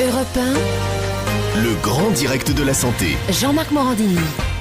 Europe 1, Le grand direct de la santé. Jean-Marc Morandini.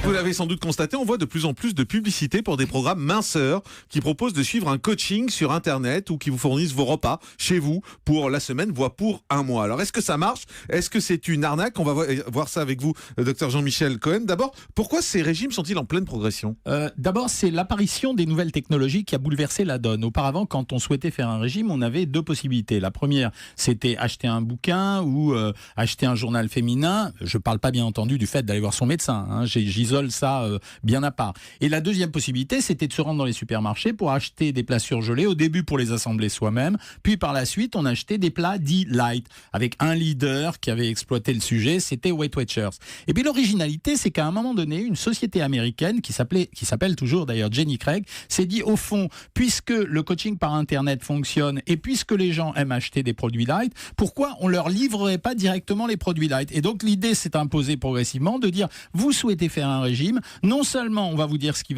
Vous l'avez sans doute constaté, on voit de plus en plus de publicités pour des programmes minceurs qui proposent de suivre un coaching sur Internet ou qui vous fournissent vos repas chez vous pour la semaine, voire pour un mois. Alors, est-ce que ça marche? Est-ce que c'est une arnaque? On va voir ça avec vous, docteur Jean-Michel Cohen. D'abord, pourquoi ces régimes sont-ils en pleine progression? D'abord, c'est l'apparition des nouvelles technologies qui a bouleversé la donne. Auparavant, quand on souhaitait faire un régime, on avait deux possibilités. La première, c'était acheter un bouquin ou acheter un journal féminin. Je ne parle pas bien entendu du fait d'aller voir son médecin, hein. J'isole ça bien à part. Et la deuxième possibilité, c'était de se rendre dans les supermarchés pour acheter des plats surgelés, au début pour les assembler soi-même, puis par la suite, on achetait des plats dits light, avec un leader qui avait exploité le sujet, c'était Weight Watchers. Et puis l'originalité, c'est qu'à un moment donné, une société américaine, qui s'appelle toujours d'ailleurs Jenny Craig, s'est dit au fond, puisque le coaching par Internet fonctionne et puisque les gens aiment acheter des produits light, pourquoi on leur livrerait pas directement les produits light? Et donc l'idée s'est imposée progressivement de dire, vous souhaitez faire un régime, non seulement on va vous dire ce qu'il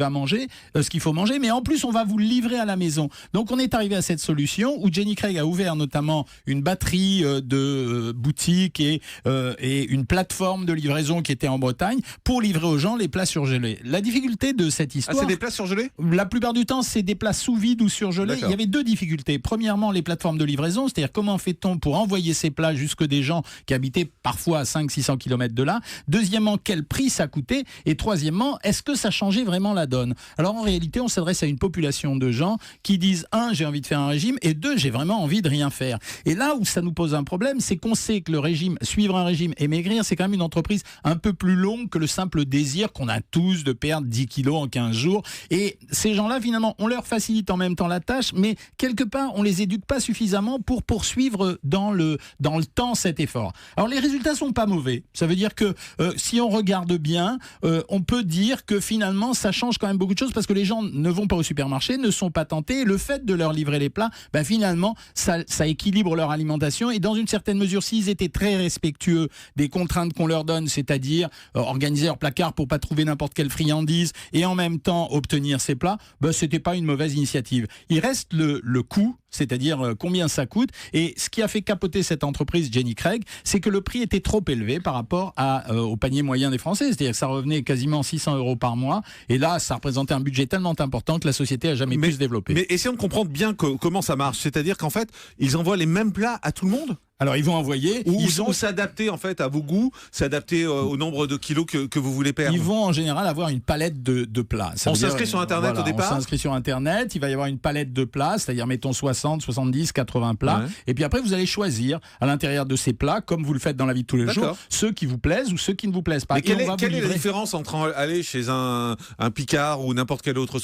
faut manger, mais en plus on va vous le livrer à la maison. Donc on est arrivé à cette solution où Jenny Craig a ouvert notamment une batterie de boutiques et une plateforme de livraison qui était en Bretagne pour livrer aux gens les plats surgelés. La difficulté de cette histoire... Ah, c'est des plats surgelés? La plupart du temps, c'est des plats sous vide ou surgelés. D'accord. Il y avait deux difficultés. Premièrement, les plateformes de livraison, c'est-à-dire comment fait-on pour envoyer ces plats jusque des gens qui habitaient parfois à 500-600 km de là. Deuxièmement, quel prix ça coûtait? Et troisièmement, est-ce que ça changeait vraiment la donne? Alors en réalité, on s'adresse à une population de gens qui disent, un, j'ai envie de faire un régime, et deux, j'ai vraiment envie de rien faire. Et là où ça nous pose un problème, c'est qu'on sait que le régime, suivre un régime et maigrir, c'est quand même une entreprise un peu plus longue que le simple désir qu'on a tous de perdre 10 kilos en 15 jours. Et ces gens-là, finalement, on leur facilite en même temps la tâche, mais quelque part, on les éduque pas suffisamment pour poursuivre dans le temps cet effort. Alors les résultats sont pas mauvais. Ça veut dire que si on regarde bien, on peut dire que finalement ça change quand même beaucoup de choses parce que les gens ne vont pas au supermarché, ne sont pas tentés, et le fait de leur livrer les plats, finalement ça équilibre leur alimentation, et dans une certaine mesure, s'ils étaient très respectueux des contraintes qu'on leur donne, c'est-à-dire organiser leur placard pour pas trouver n'importe quelle friandise et en même temps obtenir ces plats, c'était pas une mauvaise initiative. Il reste le coût, c'est-à-dire combien ça coûte, et ce qui a fait capoter cette entreprise Jenny Craig, c'est que le prix était trop élevé par rapport au panier moyen des Français, c'est-à-dire que ça revenait quasiment 600 € par mois, et là ça représentait un budget tellement important que la société a jamais pu se développer. Mais essayons de comprendre bien comment ça marche, c'est-à-dire qu'en fait ils envoient les mêmes plats à tout le monde? Alors ils vont envoyer, ou s'adapter en fait à vos goûts, s'adapter au nombre de kilos que vous voulez perdre. Ils vont en général avoir une palette de plats. On s'inscrit sur Internet au départ. On s'inscrit sur Internet, il va y avoir une palette de plats, c'est-à-dire mettons 60, 70, 80 plats. Ouais. Et puis après vous allez choisir à l'intérieur de ces plats, comme vous le faites dans la vie de tous les jours, ceux qui vous plaisent ou ceux qui ne vous plaisent pas. Mais quelle est la différence entre aller chez un Picard ou n'importe quelle autre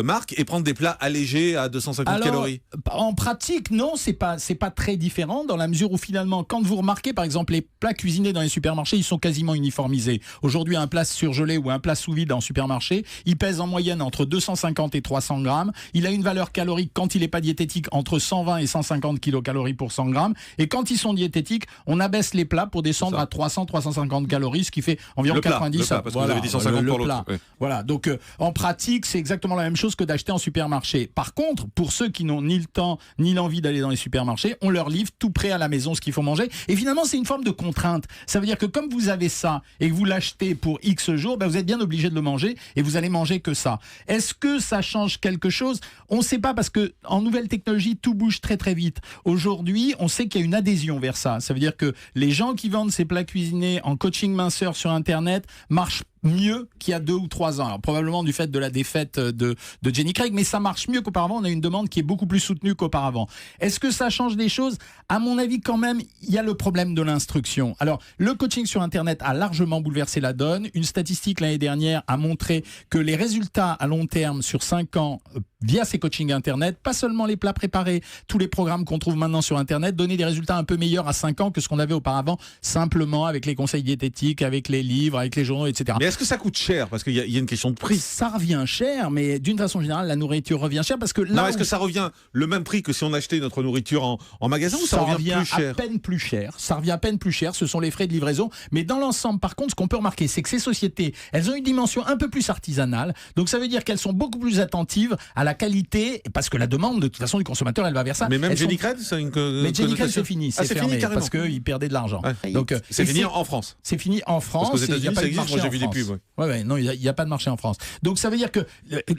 marque et prendre des plats allégés à 250 calories? En pratique, non, c'est pas très différent dans la mesure où finalement, quand vous remarquez, par exemple, les plats cuisinés dans les supermarchés, ils sont quasiment uniformisés. Aujourd'hui, un plat surgelé ou un plat sous vide en supermarché, il pèse en moyenne entre 250 et 300 grammes. Il a une valeur calorique, quand il n'est pas diététique, entre 120 et 150 kilocalories pour 100 grammes. Et quand ils sont diététiques, on abaisse les plats pour descendre à 300-350 calories, ce qui fait environ 90. Le plat, parce que vous avez dit 150 pour l'autre. Oui. Voilà, donc en pratique, c'est exactement la même chose que d'acheter en supermarché. Par contre, pour ceux qui n'ont ni le temps ni l'envie d'aller dans les supermarchés, on leur livre tout prêt à la maison ce qu'il faut manger. Et finalement, c'est une forme de contrainte. Ça veut dire que comme vous avez ça et que vous l'achetez pour X jours, vous êtes bien obligé de le manger et vous allez manger que ça. Est-ce que ça change quelque chose? On ne sait pas, parce que en nouvelle technologie, tout bouge très très vite. Aujourd'hui, on sait qu'il y a une adhésion vers ça. Ça veut dire que les gens qui vendent ces plats cuisinés en coaching minceur sur Internet marchent mieux qu'il y a 2 ou 3 ans. Alors, probablement du fait de la défaite de Jenny Craig, mais ça marche mieux qu'auparavant. On a une demande qui est beaucoup plus soutenue qu'auparavant. Est-ce que ça change des choses? À mon avis, quand même, il y a le problème de l'instruction. Alors, le coaching sur Internet a largement bouleversé la donne. Une statistique l'année dernière a montré que les résultats à long terme sur 5 ans via ces coachings Internet, pas seulement les plats préparés, tous les programmes qu'on trouve maintenant sur Internet, donnaient des résultats un peu meilleurs à 5 ans que ce qu'on avait auparavant, simplement avec les conseils diététiques, avec les livres, avec les journaux, etc. Mais est-ce que ça coûte cher? Parce qu'il y a une question de prix. Ça revient cher, mais d'une façon générale, la nourriture revient cher parce que là. Non, est-ce que ça revient le même prix que si on achetait notre nourriture en magasin, ou ça revient plus cher? À peine plus cher. Ça revient à peine plus cher. Ce sont les frais de livraison. Mais dans l'ensemble, par contre, ce qu'on peut remarquer, c'est que ces sociétés, elles ont une dimension un peu plus artisanale. Donc ça veut dire qu'elles sont beaucoup plus attentives à la qualité, parce que la demande, de toute façon, du consommateur, elle va vers ça. Mais même Jenny Craig, c'est une mais Jenny Craig, c'est fini, c'est fermé, fini, carrément. parce qu'ils perdaient de l'argent. Ouais. Donc, c'est fini en France. C'est fini en France. Parce qu'aux États-Unis, ça existe, moi j'ai vu des pubs. Ouais, non, il n'y a pas de marché en France. Donc ça veut dire que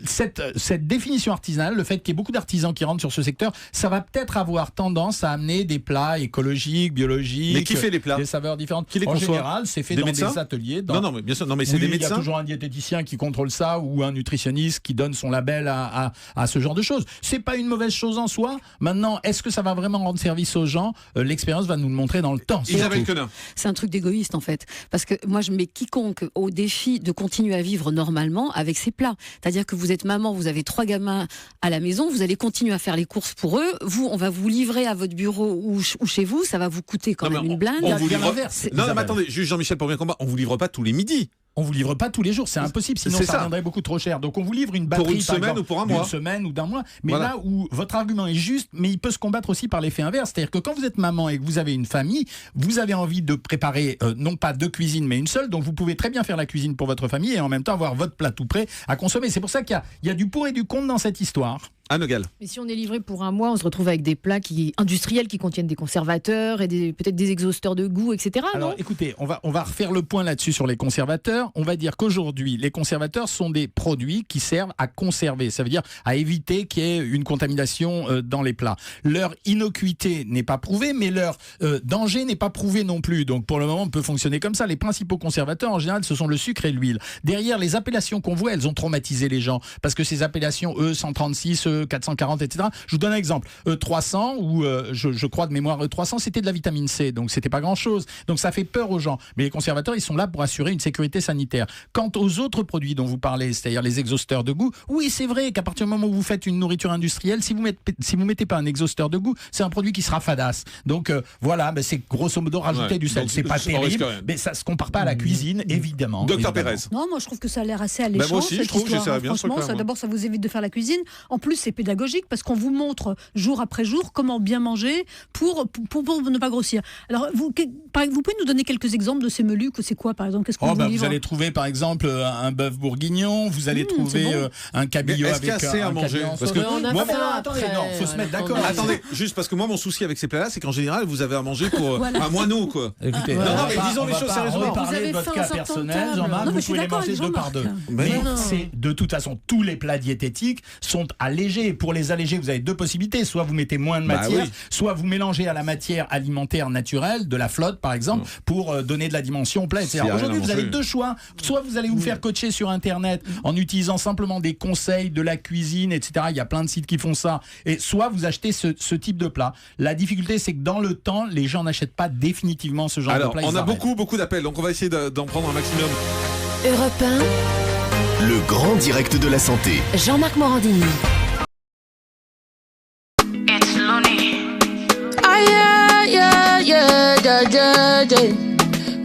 cette définition artisanale, le fait qu'il y ait beaucoup d'artisans qui rentrent sur ce secteur, ça va peut-être avoir tendance à amener des plats écologiques, biologiques. Mais qui fait les plats? Des saveurs différentes. Qui les en conçoit? général, c'est fait des dans médecins? des ateliers. Non, mais bien sûr, non, mais c'est des médecins. Il y a toujours un diététicien qui contrôle ça ou un nutritionniste qui donne son label à ce genre de choses. C'est pas une mauvaise chose en soi. Maintenant, est-ce que ça va vraiment rendre service aux gens? L'expérience va nous le montrer dans le temps. Isabelle Quenin. C'est un truc d'égoïste en fait, parce que moi je mets quiconque au défi de continuer à vivre normalement avec ses plats. C'est-à-dire que vous êtes maman, vous avez 3 gamins à la maison, vous allez continuer à faire les courses pour eux. Vous, on va vous livrer à votre bureau ou chez vous, ça va vous coûter quand même une blinde. On vous livre... Non, mais attendez, juste Jean-Michel pour bien combattre, on vous livre pas tous les midis. On vous livre pas tous les jours, c'est impossible, sinon ça reviendrait beaucoup trop cher. Donc on vous livre une batterie pour une semaine exemple, ou pour un mois, une semaine ou d'un mois. Mais voilà. Là où votre argument est juste, mais il peut se combattre aussi par l'effet inverse, c'est-à-dire que quand vous êtes maman et que vous avez une famille, vous avez envie de préparer non pas 2 cuisines mais une seule, donc vous pouvez très bien faire la cuisine pour votre famille et en même temps avoir votre plat tout prêt à consommer. C'est pour ça qu'il y a du pour et du contre dans cette histoire. Anne Nogal. Mais si on est livré pour un mois, on se retrouve avec des plats industriels qui contiennent des conservateurs et peut-être des exhausteurs de goût, etc. Alors écoutez, on va refaire le point là-dessus sur les conservateurs. On va dire qu'aujourd'hui, les conservateurs sont des produits qui servent à conserver. Ça veut dire à éviter qu'il y ait une contamination dans les plats. Leur innocuité n'est pas prouvée, mais leur danger n'est pas prouvé non plus. Donc pour le moment, on peut fonctionner comme ça. Les principaux conservateurs, en général, ce sont le sucre et l'huile. Derrière, les appellations qu'on voit, elles ont traumatisé les gens. Parce que ces appellations, 136, 440, etc. Je vous donne un exemple. 300 ou je crois de mémoire 300, c'était de la vitamine C, donc c'était pas grand-chose. Donc ça fait peur aux gens. Mais les conservateurs, ils sont là pour assurer une sécurité sanitaire. Quant aux autres produits dont vous parlez, c'est-à-dire les exhausteurs de goût, oui, c'est vrai qu'à partir du moment où vous faites une nourriture industrielle, si vous mettez pas un exhausteur de goût, c'est un produit qui sera fadasse. Donc voilà, c'est grosso modo rajouter du sel. C'est pas terrible, mais ça se compare pas à la cuisine, évidemment. Docteur Pérez. Non, moi je trouve que ça a l'air assez alléchant. Moi aussi, je trouve que ça va bien. Franchement, d'abord, ça vous évite de faire la cuisine. En plus, c'est pédagogique parce qu'on vous montre jour après jour comment bien manger pour ne pas grossir. Alors, vous pouvez nous donner quelques exemples de ces menus, que c'est quoi par exemple? Qu'est-ce que vous allez trouver par exemple un bœuf bourguignon, vous allez trouver un cabillaud avec est-ce qu'il y a assez à manger? Parce que attendez, faut se mettre d'accord. Attendez, juste parce que moi mon souci avec ces plats-là, c'est qu'en général vous avez à manger pour un moineau quoi. Écoutez, non, mais disons les choses sérieusement. Vous avez de votre cas personnel, Jean-Marc, vous pouvez les manger 2 par 2. Mais c'est de toute façon tous les plats diététiques sont allégés. Pour les alléger, vous avez 2 possibilités. Soit vous mettez moins de matière, soit vous mélangez à la matière alimentaire naturelle, de la flotte par exemple, pour donner de la dimension au plat, etc. Aujourd'hui, vous avez 2 choix. Soit vous allez vous faire coacher sur Internet en utilisant simplement des conseils de la cuisine, etc. Il y a plein de sites qui font ça. Et soit vous achetez ce type de plat. La difficulté, c'est que dans le temps, les gens n'achètent pas définitivement ce genre de plat. On a beaucoup d'appels, donc on va essayer d'en prendre un maximum. Europe 1. Le grand direct de la santé. Jean-Marc Morandini.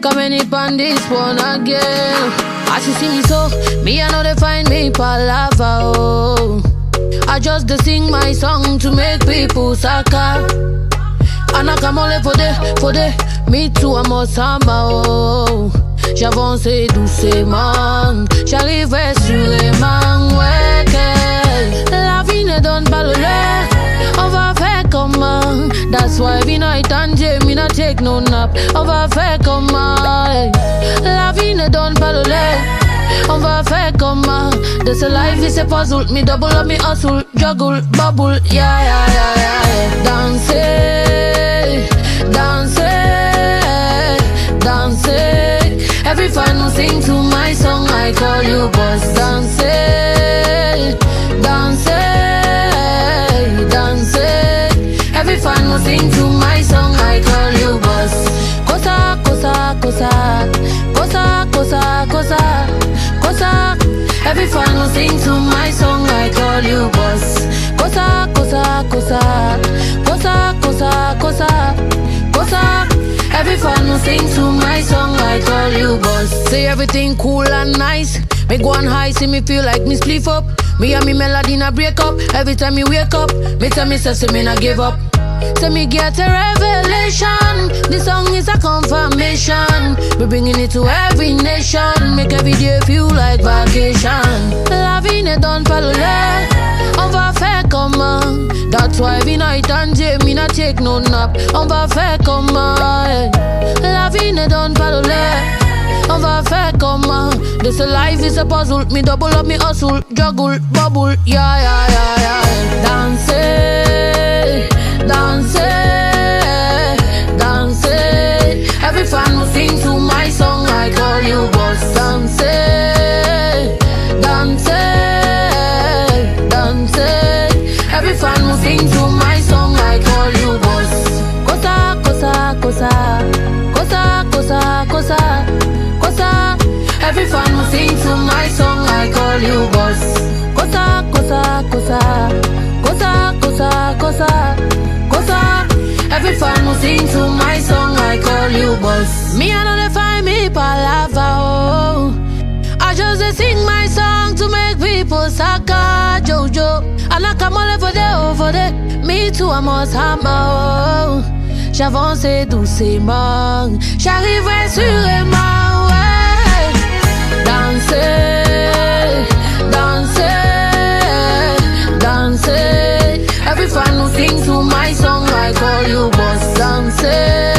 Coming up on this one again. As you see me so, me I know they find me palava, oh. I just to sing my song to make people sucker. And I come only for the, me too I'm a samba, oh. J'avance doucement, j'arrive sûrement, ouais que la vie ne donne pas le lait. On va faire comment? That's why every night and day me not take no nap. On va faire comment? La vie ne donne pas le lait. On va faire comment? This life is a puzzle. Me double up, me hustle, juggle, bubble, yeah. Danser, danser, danser. Every fan who sing to my song, I call you boss. Danser, danser, danser. Every fan who sing to my song, I call you boss. Cosa, cosa, cosa, cosa, cosa, cosa, cosa. Every fan who sing to my song, I call you boss. Cosa, cosa, cosa, cosa, cosa, cosa, cosa. Every fan who sing to my song, I call you boss. Say everything cool and nice. Me go on high, see me feel like me split up. Me and me melody na break up. Every time me wake up, me tell me say me na give up. Say me get a revelation. This song is a confirmation. We're bringing it to every nation. Make every day feel like vacation. La vie ne donne pas le lait. On va faire comment? That's why every night and day me not take no nap. On va faire comment? La vie ne donne pas le lait. On va faire comment? This life is a puzzle. Me double up, me hustle, juggle, bubble, yeah, yeah, yeah, yeah. Danser, danser, danser. Every fan will sing to my song. I call you boss. Danser, danser, danser. Every fan will sing to my song. I call you boss. Cosa, cosa, cosa, cosa, cosa, cosa. Every fan will sing to my song. I call you boss. Cosa, cosa, cosa, cosa, cosa, cosa, cosa. Every fan will sing to my song. I call you boss. Me I know they find me palava. Oh, I just sing my song to make people saka Jojo. And I come all over there. Me too I must hammer. Oh, j'avance doucement. J'arriverai sûrement. Danser, danser, danser. Every fan who sings to my song, I call you boss. Danser.